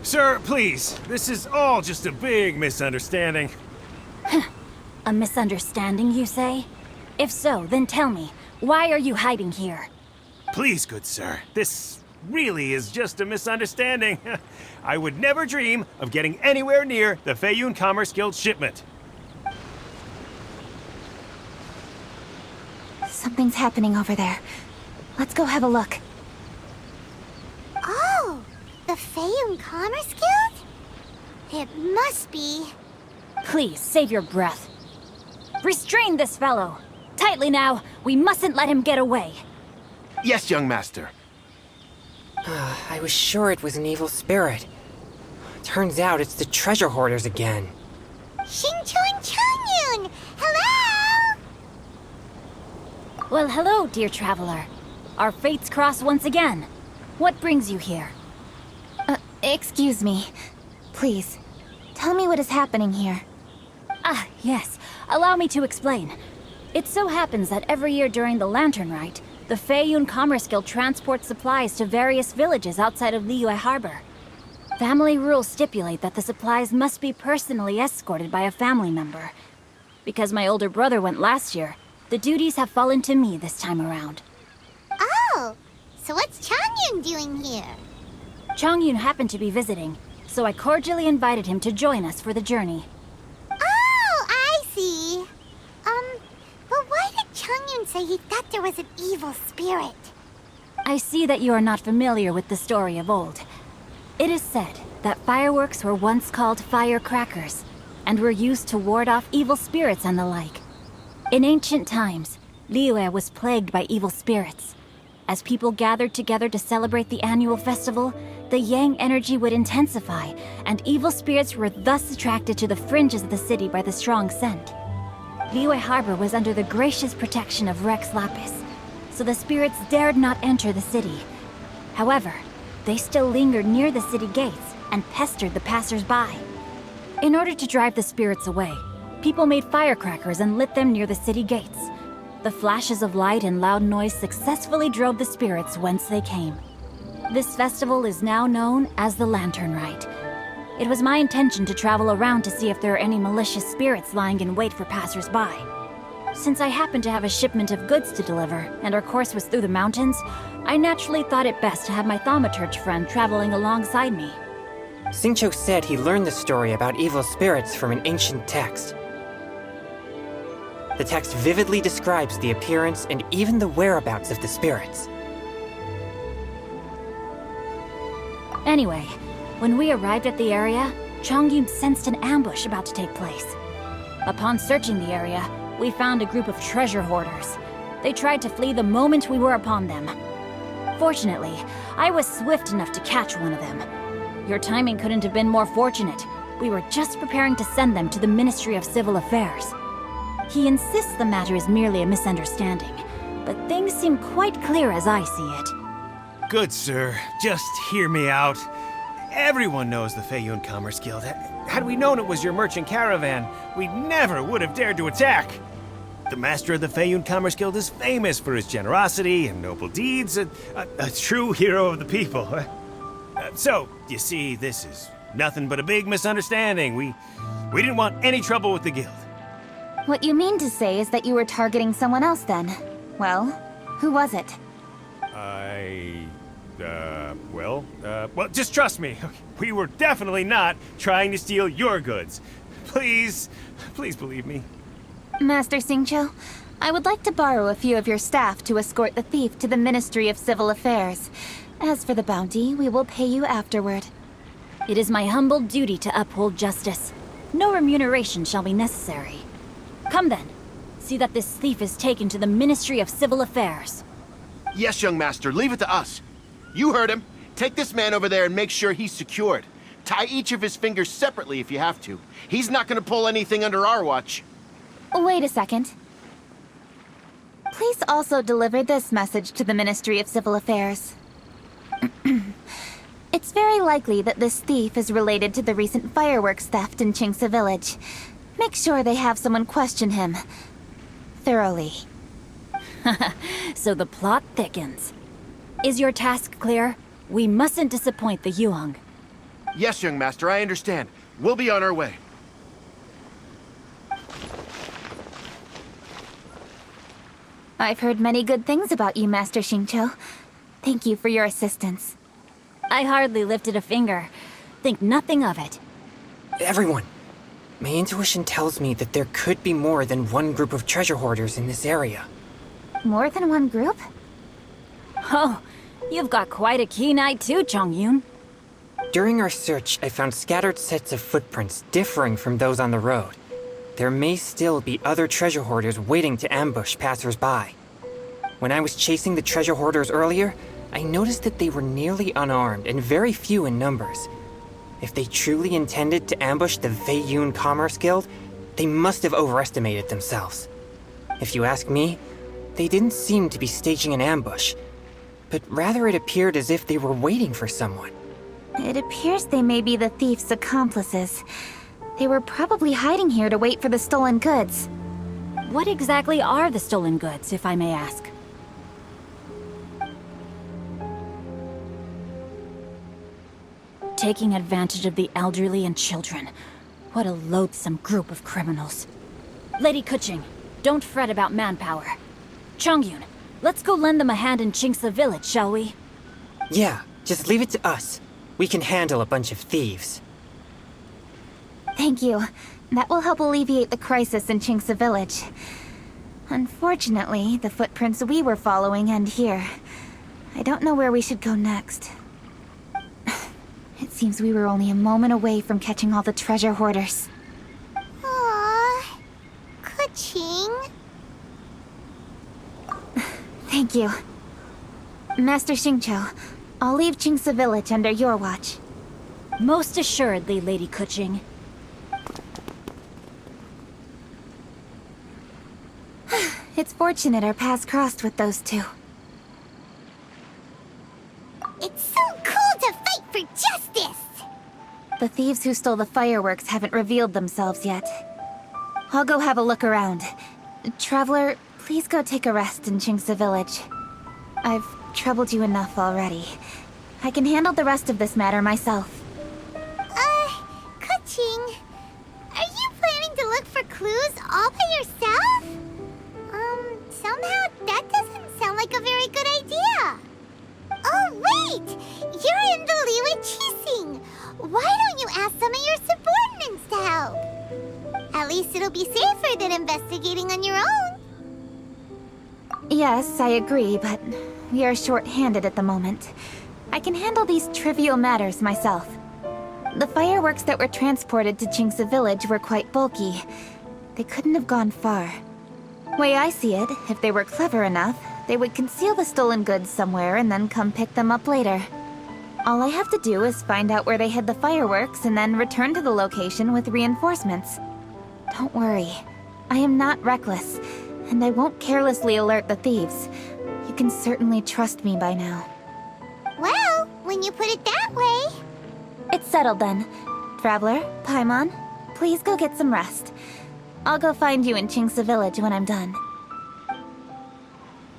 Sir, please. This is all just a big misunderstanding. A misunderstanding, you say? If so, then tell me, why are you hiding here? Please, good sir. This really is just a misunderstanding. I would never dream of getting anywhere near the Feiyun Commerce Guild shipment. Something's happening over there. Let's go have a look. Oh, the Feiyun Commerce Guild? It must be. Please, save your breath. Restrain this fellow! Tightly now, we mustn't let him get away. Yes, young master. I was sure it was an evil spirit. Turns out it's the treasure hoarders again. Xingqiu and Chongyun! Hello! Well, hello, dear traveler. Our fates cross once again. What brings you here? Excuse me. Please, tell me what is happening here. Ah, yes. Allow me to explain. It so happens that every year during the Lantern Rite, the Feiyun Commerce Guild transports supplies to various villages outside of Liyue Harbor. Family rules stipulate that the supplies must be personally escorted by a family member. Because my older brother went last year, the duties have fallen to me this time around. Oh, so what's Chongyun doing here? Chongyun happened to be visiting, so I cordially invited him to join us for the journey. Oh, I see. But why did Chongyun say he thought there was an evil spirit? I see that you are not familiar with the story of old. It is said that fireworks were once called firecrackers, and were used to ward off evil spirits and the like. In ancient times, Liyue was plagued by evil spirits. As people gathered together to celebrate the annual festival, the yang energy would intensify, and evil spirits were thus attracted to the fringes of the city by the strong scent. Liyue Harbor was under the gracious protection of Rex Lapis, so the spirits dared not enter the city. However, they still lingered near the city gates and pestered the passers-by. In order to drive the spirits away, people made firecrackers and lit them near the city gates. The flashes of light and loud noise successfully drove the spirits whence they came. This festival is now known as the Lantern Rite. It was my intention to travel around to see if there are any malicious spirits lying in wait for passers-by. Since I happened to have a shipment of goods to deliver, and our course was through the mountains, I naturally thought it best to have my thaumaturge friend traveling alongside me. Xingqiu said he learned the story about evil spirits from an ancient text. The text vividly describes the appearance and even the whereabouts of the spirits. Anyway, when we arrived at the area, Chongyun sensed an ambush about to take place. Upon searching the area, we found a group of treasure hoarders. They tried to flee the moment we were upon them. Fortunately, I was swift enough to catch one of them. Your timing couldn't have been more fortunate. We were just preparing to send them to the Ministry of Civil Affairs. He insists the matter is merely a misunderstanding, but things seem quite clear as I see it. Good sir, just hear me out. Everyone knows the Feiyun Commerce Guild. Had we known it was your merchant caravan, we never would have dared to attack. The master of the Feiyun Commerce Guild is famous for his generosity and noble deeds, a true hero of the people. So, you see, this is nothing but a big misunderstanding. We didn't want any trouble with the guild. What you mean to say is that you were targeting someone else then? Well, who was it? Well, just trust me. We were definitely not trying to steal your goods. Please believe me. Master Xingqiu, I would like to borrow a few of your staff to escort the thief to the Ministry of Civil Affairs. As for the bounty, we will pay you afterward. It is my humble duty to uphold justice. No remuneration shall be necessary. Come then, see that this thief is taken to the Ministry of Civil Affairs. Yes, young master, leave it to us. You heard him. Take this man over there and make sure he's secured. Tie each of his fingers separately if you have to. He's not gonna pull anything under our watch. Wait a second. Please also deliver this message to the Ministry of Civil Affairs. It's very likely that this thief is related to the recent fireworks theft in Xingqiu village. Make sure they have someone question him thoroughly. So the plot thickens. Is your task clear? We mustn't disappoint the Yuheng. Yes, young master, I understand. We'll be on our way. I've heard many good things about you, Master Xingqiu. Thank you for your assistance. I hardly lifted a finger. Think nothing of it. Everyone, my intuition tells me that there could be more than one group of treasure hoarders in this area. More than one group? Oh, you've got quite a keen eye too, Chongyun. During our search, I found scattered sets of footprints differing from those on the road. There may still be other treasure hoarders waiting to ambush passers-by. When I was chasing the treasure hoarders earlier, I noticed that they were nearly unarmed and very few in numbers. If they truly intended to ambush the Feiyun Commerce Guild, they must have overestimated themselves. If you ask me, they didn't seem to be staging an ambush, but rather it appeared as if they were waiting for someone. It appears they may be the thief's accomplices. They were probably hiding here to wait for the stolen goods. What exactly are the stolen goods, if I may ask? Taking advantage of the elderly and children. What a loathsome group of criminals. Lady Keqing, don't fret about manpower. Chongyun, let's go lend them a hand in Xingqiu village, shall we? Yeah, just leave it to us. We can handle a bunch of thieves. Thank you. That will help alleviate the crisis in Xingqiu village. Unfortunately, the footprints we were following end here. I don't know where we should go next. It seems we were only a moment away from catching all the treasure hoarders. Aww. Keqing. Thank you. Master Xingqiu, I'll leave Xingqiu village under your watch. Most assuredly, Lady Keqing. It's fortunate our paths crossed with those two. It's so cool to fight for justice! The thieves who stole the fireworks haven't revealed themselves yet. I'll go have a look around. Traveler, please go take a rest in Xingqiu village. I've troubled you enough already. I can handle the rest of this matter myself. Keqing, are you planning to look for clues all by yourself? Somehow that doesn't sound like a very good idea. Oh, wait! You're in the Liwei Qixing! Why don't you ask some of your subordinates to help? At least it'll be safer than investigating on your own. Yes, I agree, but we are short-handed at the moment. I can handle these trivial matters myself. The fireworks that were transported to Xingqiu village were quite bulky. They couldn't have gone far. Way I see it, if they were clever enough, they would conceal the stolen goods somewhere and then come pick them up later. All I have to do is find out where they hid the fireworks and then return to the location with reinforcements. Don't worry. I am not reckless, and I won't carelessly alert the thieves. You can certainly trust me by now. Well, when you put it that way... It's settled then. Traveler, Paimon, please go get some rest. I'll go find you in Xingqiu village when I'm done.